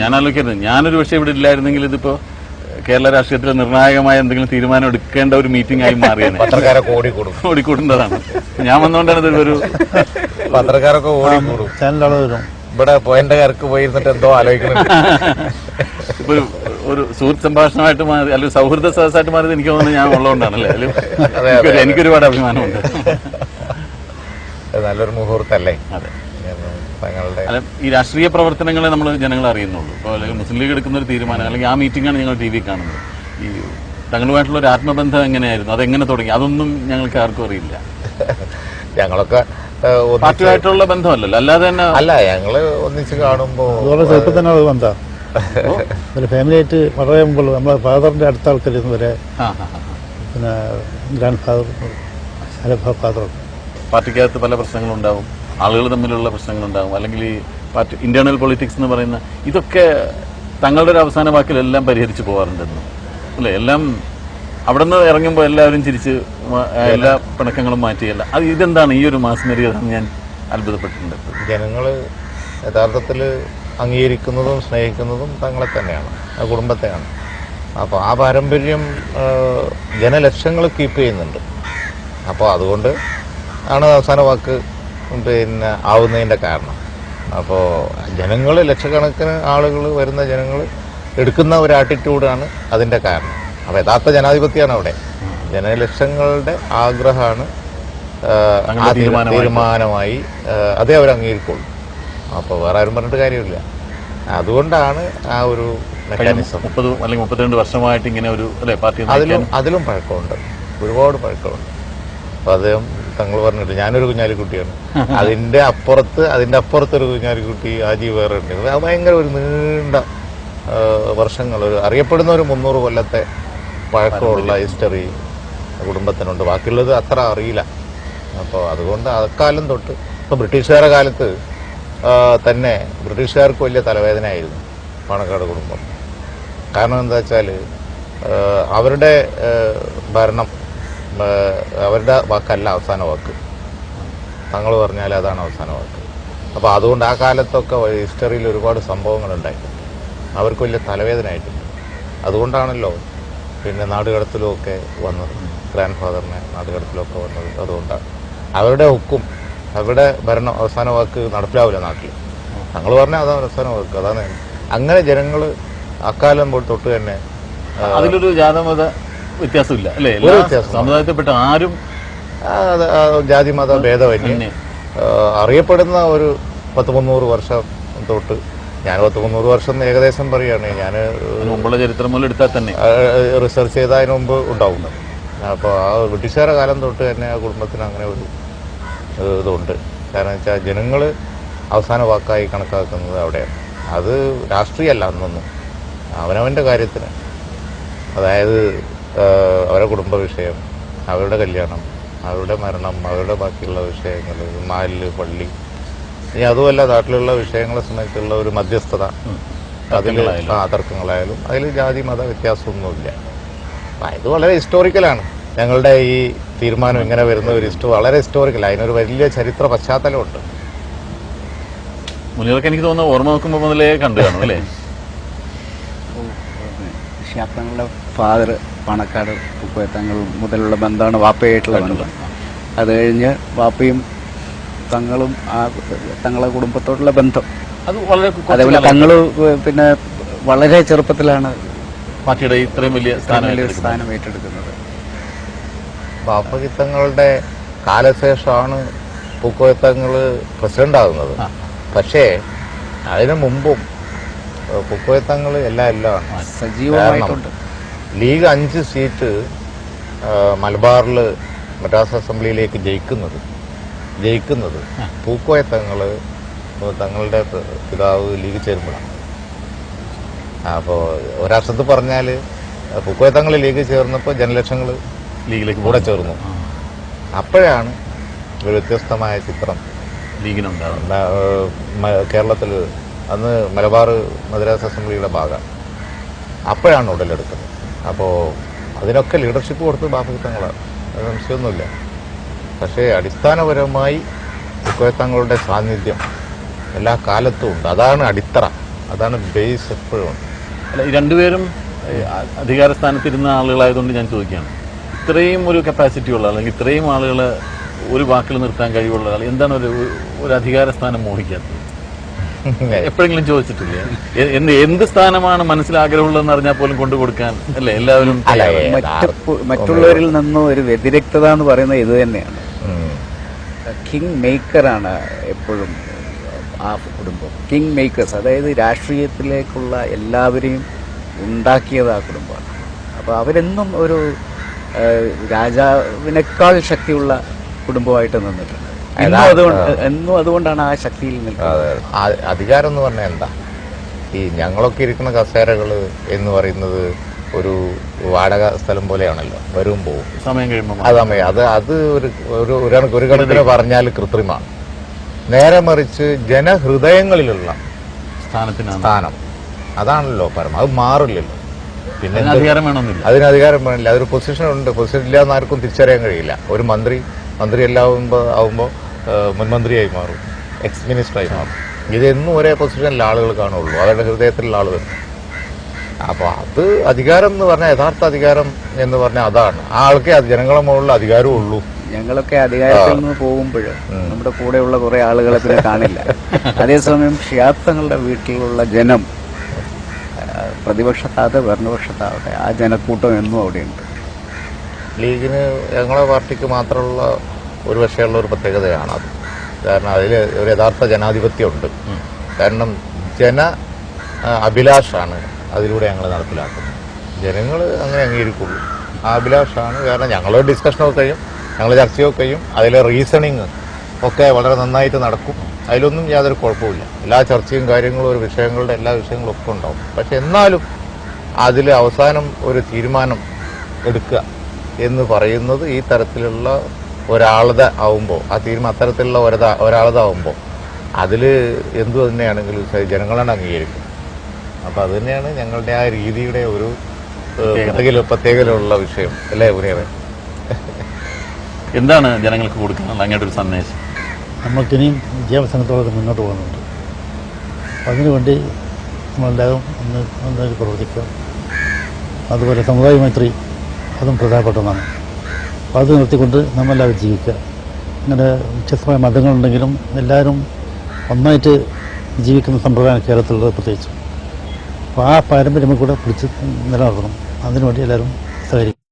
ഞാൻ ആലോചിക്കുന്നത് ഞാനൊരു പക്ഷേ ഇവിടെ ഇല്ലായിരുന്നെങ്കിൽ ഇതിപ്പോ കേരള രാഷ്ട്രീയത്തിലെ നിർണായകമായ എന്തെങ്കിലും തീരുമാനം എടുക്കേണ്ട ഒരു മീറ്റിംഗ് ആയി മാറിയാണ്. പത്രക്കാരൊക്കെ ഓടിക്കൂടേണ്ടതാണ്. ഞാൻ വന്നുകൊണ്ടാണ് ഇതൊരു പത്രക്കാരൊക്കെ ഓടിക്കൂടും. ഇവിടെ പോയിന്റുകാർക്ക് പോയിരുന്നിട്ട് എന്തോ ആലോചിക്കുന്നുണ്ട്. ഇപ്പൊ ഒരു സുഹൃത്ത് സംഭാഷണമായിട്ട് മാറി, അല്ലെങ്കിൽ സൗഹൃദ സദസ്സായിട്ട് മാറിയത് എനിക്ക് തോന്നുന്നത് ഞാൻ ഉള്ളതുകൊണ്ടാണല്ലേ. അല്ലെങ്കിൽ എനിക്കൊരുപാട് അഭിമാനമുണ്ട്. നല്ലൊരു മുഹൂർത്തല്ലേ. അതെ. അല്ല, ഈ രാഷ്ട്രീയ പ്രവർത്തനങ്ങളെ നമ്മൾ ജനങ്ങൾ അറിയുന്നുള്ളൂ. ഇപ്പോൾ അല്ലെങ്കിൽ മുസ്ലിം ലീഗ് എടുക്കുന്ന ഒരു തീരുമാനം, അല്ലെങ്കിൽ ആ മീറ്റിംഗാണ് ഞങ്ങൾ ടി വി കാണുന്നത്. ഈ തങ്ങളുമായിട്ടുള്ള ഒരു ആത്മബന്ധം എങ്ങനെയായിരുന്നു, അതെങ്ങനെ തുടങ്ങി, അതൊന്നും ഞങ്ങൾക്ക് ആർക്കും അറിയില്ല. ഞങ്ങളൊക്കെ പാർട്ടിയായിട്ടുള്ള ബന്ധമല്ലല്ലോ, അല്ലാതെ തന്നെ അല്ല. ഞങ്ങള് ഒന്നിച്ച് കാണുമ്പോ ചെറുപ്പം തന്നെ അത് ബന്ധം ഫാമിലി ആയിട്ട് വളരെ മുമ്പുള്ള നമ്മളെ ഫാദറിന്റെ അടുത്ത ആൾക്കാരിന്ന് വരെ, പിന്നെ ഗ്രാൻഡ് ഫാദർ ഫാദർ. പാർട്ടിക്കകത്ത് പല പ്രശ്നങ്ങളുണ്ടാവും, ആളുകൾ തമ്മിലുള്ള പ്രശ്നങ്ങളുണ്ടാകും, അല്ലെങ്കിൽ ഈ പാർട്ടി ഇന്റേണൽ പൊളിറ്റിക്സ് എന്ന് പറയുന്ന ഇതൊക്കെ തങ്ങളുടെ ഒരു അവസാന വാക്കിലെല്ലാം പരിഹരിച്ചു പോകാറുണ്ടെന്ന് അല്ലേ. എല്ലാം അവിടെ നിന്ന് ഇറങ്ങുമ്പോൾ എല്ലാവരും ചിരിച്ച് എല്ലാ പിണക്കങ്ങളും മാറ്റിയല്ല. അത് ഇതെന്താണ് ഈ ഒരു മാസ്മരികതാണെന്ന് ഞാൻ അത്ഭുതപ്പെട്ടിട്ടുണ്ട്. ജനങ്ങള് യഥാർത്ഥത്തിൽ അംഗീകരിക്കുന്നതും സ്നേഹിക്കുന്നതും തങ്ങളെ തന്നെയാണ്, ആ കുടുംബത്തെയാണ്. അപ്പോൾ ആ പാരമ്പര്യം ജനലക്ഷങ്ങൾ കീപ്പ് ചെയ്യുന്നുണ്ട്. അപ്പോൾ അതുകൊണ്ട് ആണ് അവസാന വാക്ക് പിന്നെ ആവുന്നതിൻ്റെ കാരണം. അപ്പോൾ ജനങ്ങൾ, ലക്ഷക്കണക്കിന് ആളുകൾ വരുന്ന ജനങ്ങൾ എടുക്കുന്ന ഒരു ആറ്റിറ്റ്യൂഡാണ് അതിൻ്റെ കാരണം. അപ്പോൾ യഥാർത്ഥ ജനാധിപത്യമാണ് അവിടെ. ജനലക്ഷങ്ങളുടെ ആഗ്രഹമാണ് തീരുമാനമായി, അതേ അവർ അംഗീകരിക്കുള്ളൂ. അപ്പോൾ വേറെ ആരും പറഞ്ഞിട്ട് കാര്യമില്ല. അതുകൊണ്ടാണ് ആ ഒരു മെക്കാനിസം. 30 അല്ലെങ്കിൽ 32 വർഷമായിട്ട് ഇങ്ങനെ ഒരു പാർട്ടി അതിലും പഴക്കമുണ്ട്, ഒരുപാട് പഴക്കമുണ്ട്. അപ്പോൾ അദ്ദേഹം തങ്ങൾ പറഞ്ഞിട്ട് ഞാനൊരു കുഞ്ഞാലിക്കുട്ടിയാണ്, അതിന്റെ അപ്പുറത്തൊരു കുഞ്ഞാലിക്കുട്ടി ആജീവ് വേറെ ഉണ്ട്. അത് ഭയങ്കര ഒരു നീണ്ട വർഷങ്ങൾ, ഒരു അറിയപ്പെടുന്ന ഒരു 300 കൊല്ലത്തെ പഴക്കമുള്ള ഹിസ്റ്ററി കുടുംബത്തിനുണ്ട്. ബാക്കിയുള്ളത് അത്ര അറിയില്ല. അപ്പോൾ അതുകൊണ്ട് അക്കാലം തൊട്ട്, ഇപ്പോൾ ബ്രിട്ടീഷുകാരുടെ കാലത്ത് തന്നെ ബ്രിട്ടീഷുകാർക്ക് വലിയ തലവേദനയായിരുന്നു പാണക്കാട് കുടുംബം. കാരണം എന്താ വെച്ചാൽ അവരുടെ ഭരണം, അവരുടെ വാക്കല്ല അവസാന വാക്ക്. തങ്ങൾ പറഞ്ഞാൽ അതാണ് അവസാന വാക്ക്. അപ്പോൾ അതുകൊണ്ട് ആ കാലത്തൊക്കെ ഹിസ്റ്ററിയിൽ ഒരുപാട് സംഭവങ്ങളുണ്ടായിട്ടുണ്ട്. അവർക്ക് വലിയ തലവേദന ആയിട്ടുണ്ട്. അതുകൊണ്ടാണല്ലോ പിന്നെ നാടുകടത്തിലുമൊക്കെ വന്നത്, ഗ്രാൻഡ് ഫാദറിനെ നാടുകടത്തിലൊക്കെ വന്നത്. അതുകൊണ്ടാണ് അവരുടെ ഹുക്കും, അവരുടെ ഭരണം അവസാന വാക്ക് നടപ്പിലാവില്ല നാട്ടിൽ. തങ്ങൾ പറഞ്ഞാൽ അതാണ് അവസാന വാക്ക്. അതാണ് അങ്ങനെ ജനങ്ങൾ അക്കാലം തൊട്ട് തന്നെ അതിലൊരു ജാതമത വ്യത്യാസമില്ല അല്ലേ. സമുദായത്തിൽപ്പെട്ട ആരും ജാതിമത ഭേദമന്യേ അറിയപ്പെടുന്ന ഒരു 10-300 വർഷം തൊട്ട്, ഞാൻ 10-300 വർഷം ഏകദേശം പറയുകയാണ്. ഞാൻ മുമ്പുള്ള ചരിത്രം മുതൽ എടുത്താൽ തന്നെ റിസർച്ച് ചെയ്തതിന് മുമ്പ് ഉണ്ടാവുന്നത്. അപ്പോൾ ആ ബ്രിട്ടീഷുകാരുടെ കാലം തൊട്ട് തന്നെ ആ കുടുംബത്തിന് അങ്ങനെ ഒരു ഇതുണ്ട്. കാരണം വെച്ചാൽ ജനങ്ങൾ അവസാന വാക്കായി കണക്കാക്കുന്നത് അവിടെയാണ്. അത് രാഷ്ട്രീയമല്ല അന്നൊന്നും, അവനവൻ്റെ കാര്യത്തിന്. അതായത് അവരുടെ കുടുംബ വിഷയം, അവരുടെ കല്യാണം, അവരുടെ മരണം, അവരുടെ ബാക്കിയുള്ള വിഷയങ്ങൾ, മാലില്, പള്ളി, ഇനി അതുമല്ല നാട്ടിലുള്ള വിഷയങ്ങളെ സംബന്ധിച്ചുള്ള ഒരു മധ്യസ്ഥത, അതിൽ തർക്കങ്ങളായാലും അതിൽ ജാതി മത വ്യത്യാസമൊന്നുമില്ല. ഇത് വളരെ ഹിസ്റ്റോറിക്കലാണ്. ഞങ്ങളുടെ ഈ തീരുമാനം ഇങ്ങനെ വരുന്ന ഒരു വളരെ ഹിസ്റ്റോറിക്കൽ, അതിനൊരു വലിയ ചരിത്ര പശ്ചാത്തലമുണ്ട്. മുന്നിലൊക്കെ എനിക്ക് തോന്നുന്നു ഓർമ്മ നോക്കുമ്പോൾ മുതലേ കണ്ടു കാണും അല്ലേ. തങ്ങളുടെ ഫാദർ പാണക്കാട് പൂക്കോയത്തങ്ങൾ മുതലുള്ള ബന്ധമാണ് വാപ്പയായിട്ടുള്ള ബന്ധം. അത് കഴിഞ്ഞ് വാപ്പയും തങ്ങളും തങ്ങളെ കുടുംബത്തോടുള്ള ബന്ധം, അതേപോലെ തങ്ങൾ പിന്നെ വളരെ ചെറുപ്പത്തിലാണ് പാർട്ടിയുടെ ഇത്രയും വലിയ സ്ഥാനം ഏറ്റെടുക്കുന്നത്. വാപ്പകിത്തങ്ങളുടെ കാലശേഷമാണ് പൂക്കോയത്തങ്ങൾ പ്രസിഡന്റ് ആകുന്നത്. പക്ഷേ അതിനു മുമ്പും പൂക്കോയത്തങ്ങൾ എല്ലാം സജീവമായിട്ടുണ്ട്. ലീഗ് 5 സീറ്റ് മലബാറിൽ മദ്രാസ് അസംബ്ലിയിലേക്ക് ജയിക്കുന്നത് പൂക്കോയത്തങ്ങൾ തങ്ങളുടെ പിതാവ് ലീഗ് ചേരുമ്പോഴാണ്. അപ്പോൾ ഒരർത്ഥത്തിൽ പറഞ്ഞാൽ പൂക്കോയത്തങ്ങൾ ലീഗ് ചേർന്നപ്പോൾ ജനലക്ഷങ്ങൾ ലീഗിലേക്ക് കൂടെ ചേർന്നു. അപ്പോഴാണ് ഒരു വ്യത്യസ്തമായ ചിത്രം ലീഗിനുണ്ടാകുന്നത്. കേരളത്തിൽ അന്ന് മലബാർ മദ്രാസ് അസംബ്ലിയുടെ ഭാഗം അപ്പോഴാണ് ഉടലെടുക്കുന്നത്. അപ്പോൾ അതിനൊക്കെ ലീഡർഷിപ്പ് കൊടുത്ത് ബാപ്പുത്തങ്ങളാണ്, അത് സംശയമൊന്നുമില്ല. പക്ഷേ അടിസ്ഥാനപരമായി പൂക്കോയത്തങ്ങളുടെ സാന്നിധ്യം എല്ലാ കാലത്തും ഉണ്ട്. അതാണ് അടിത്തറ. അതാണ് ബേസ് എപ്പോഴും. അല്ല, ഈ രണ്ടുപേരും അധികാര സ്ഥാനത്തിരുന്ന ആളുകളായതുകൊണ്ട് ഞാൻ ചോദിക്കുകയാണ്, ഇത്രയും ഒരു കപ്പാസിറ്റി ഉള്ള അല്ലെങ്കിൽ ഇത്രയും ആളുകളെ ഒരു വാക്കിൽ നിർത്താൻ കഴിവുള്ള ആൾ എന്താണ് ഒരു അധികാര സ്ഥാനം മോഹിക്കാത്തത്? എപ്പോഴെങ്കിലും ചോദിച്ചിട്ടില്ലേ? എന്ത് സ്ഥാനമാണ് മനസ്സിലാഗ്രഹമുള്ളതെന്ന് അറിഞ്ഞാൽ പോലും കൊണ്ടുകൊടുക്കാൻ അല്ലേ എല്ലാവരും? മറ്റുള്ളവരിൽ നിന്നും ഒരു വ്യതിരിക്തത എന്ന് പറയുന്നത് ഇത് തന്നെയാണ്. കിങ് മേക്കറാണ് എപ്പോഴും ആ കുടുംബം. കിങ് മേക്കേഴ്സ്, അതായത് രാഷ്ട്രീയത്തിലേക്കുള്ള എല്ലാവരെയും ഉണ്ടാക്കിയത് ആ കുടുംബമാണ്. അപ്പോൾ അവരെന്നും ഒരു രാജാവിനേക്കാൾ ശക്തിയുള്ള കുടുംബമായിട്ട് നിന്നിട്ടുണ്ട്. എന്നും അതുകൊണ്ടാണ് ആ ശക്തിയിൽ നിൽക്കുന്നത്. അധികാരം എന്ന് പറഞ്ഞാൽ എന്താ? ഈ ഞങ്ങളൊക്കെ ഇരിക്കുന്ന കസേരകൾ എന്ന് പറയുന്നത് ഒരു വാടക സ്ഥലം പോലെയാണല്ലോ, വരും പോവും, സമയം കഴിയുമ്പോൾ അത് ഒരു കണക്കിന് പറഞ്ഞാൽ കൃത്രിമമാണ്. നേരെ മറിച്ച് ജനഹൃദയങ്ങളിലുള്ള സ്ഥാനം അതാണല്ലോ പരം, അത് മാറില്ലല്ലോ. പിന്നെ അധികാരം വേണമെന്നില്ല, അതിന് അധികാരം വേണില്ല. അതൊരു പൊസിഷൻ ഉണ്ട്, പൊസിഷൻ ഇല്ലാന്ന് ആർക്കും തിരിച്ചറിയാൻ കഴിയില്ല. ഒരു മന്ത്രി എല്ലാം ആവുമ്പോൾ മുൻമന്ത്രിയായി മാറും, എക്സ് മിനിസ്റ്ററായി മാറും. ഇതെന്നും ഒരേ പൊസിഷനിൽ ആളുകൾ കാണുള്ളൂ, അവരുടെ ഹൃദയത്തിലുള്ള ആളുകൾ. അപ്പോൾ അത് അധികാരം എന്ന് പറഞ്ഞാൽ, യഥാർത്ഥ അധികാരം എന്ന് പറഞ്ഞാൽ അതാണ്. ആ ആൾക്കേ ജനങ്ങളെ മുകളിൽ അധികാരവും ഉള്ളൂ. ഞങ്ങളൊക്കെ അധികാരത്തിൽ നിന്ന് പോകുമ്പോൾ നമ്മുടെ കൂടെയുള്ള കുറെ ആളുകളെ പിന്നെ കാണില്ല. അതേസമയം ഷിഹാബ് തങ്ങളുടെ വീട്ടിലുള്ള ജനം, പ്രതിപക്ഷത്താവട്ടെ ഭരണപക്ഷത്താവട്ടെ, ആ ജനക്കൂട്ടം എന്നും അവിടെയുണ്ട്. ലീഗിന് ഞങ്ങളെ പാർട്ടിക്ക് മാത്രമുള്ള ഒരു പക്ഷേയുള്ള ഒരു പ്രത്യേകതയാണ് അത്. കാരണം അതിൽ ഒരു യഥാർത്ഥ ജനാധിപത്യം ഉണ്ട്. കാരണം അഭിലാഷാണ് അതിലൂടെ ഞങ്ങൾ നടപ്പിലാക്കുന്നത്. ജനങ്ങൾ അങ്ങനെ അംഗീകരിക്കുള്ളൂ. ആ അഭിലാഷാണ്. കാരണം ഞങ്ങളുടെ ഡിസ്കഷനൊക്കെ കഴിയും, ഞങ്ങൾ ചർച്ചയൊക്കെ കഴിയും, അതിലെ റീസണിങ് ഒക്കെ വളരെ നന്നായിട്ട് നടക്കും. അതിലൊന്നും യാതൊരു കുഴപ്പമില്ല. എല്ലാ ചർച്ചയും കാര്യങ്ങളും ഒരു വിഷയങ്ങളുടെ എല്ലാ വിഷയങ്ങളും ഒക്കെ ഉണ്ടാവും. പക്ഷെ എന്നാലും അതിൽ അവസാനം ഒരു തീരുമാനം എടുക്കുക എന്ന് പറയുന്നത് ഈ തരത്തിലുള്ള ഒരാളത ആവുമ്പോൾ, ആ തീരുമാനം അത്തരത്തിലുള്ള ഒരാളത ആവുമ്പോൾ അതിൽ എന്തു തന്നെയാണെങ്കിലും ജനങ്ങളാണ് അംഗീകരിക്കും. അപ്പം അത് തന്നെയാണ് ഞങ്ങളുടെ ആ രീതിയുടെ ഒരു പ്രത്യേകതയുള്ള വിഷയം അല്ലേ മുനിയവൻ? എന്താണ് ജനങ്ങൾക്ക് കൊടുക്കുന്നത് അങ്ങോട്ട് ഒരു സന്ദേശം? നമ്മൾക്കിനിയും വിദ്യാഭ്യാസത്തോടെ മുന്നോട്ട് പോകുന്നുണ്ട്. അതിനുവേണ്ടി നമ്മളെല്ലാവരും ഒന്ന് പ്രവർത്തിക്കുക. അതുപോലെ സമുദായ മൈത്രി അതും പ്രധാനപ്പെട്ടതാണ്. അപ്പോൾ അത് നിർത്തിക്കൊണ്ട് നമ്മളെല്ലാവരും ജീവിക്കുക. അങ്ങനെ വ്യത്യസ്തമായ മതങ്ങളുണ്ടെങ്കിലും എല്ലാവരും ഒന്നായിട്ട് ജീവിക്കുന്ന സമ്പ്രദായം കേരളത്തിലുള്ളത് പ്രത്യേകിച്ചും. അപ്പോൾ ആ പാരമ്പര്യം കൂടെ പിടിച്ച് നിലനിർത്തണം. അതിനുവേണ്ടി എല്ലാവരും സഹകരിക്കും.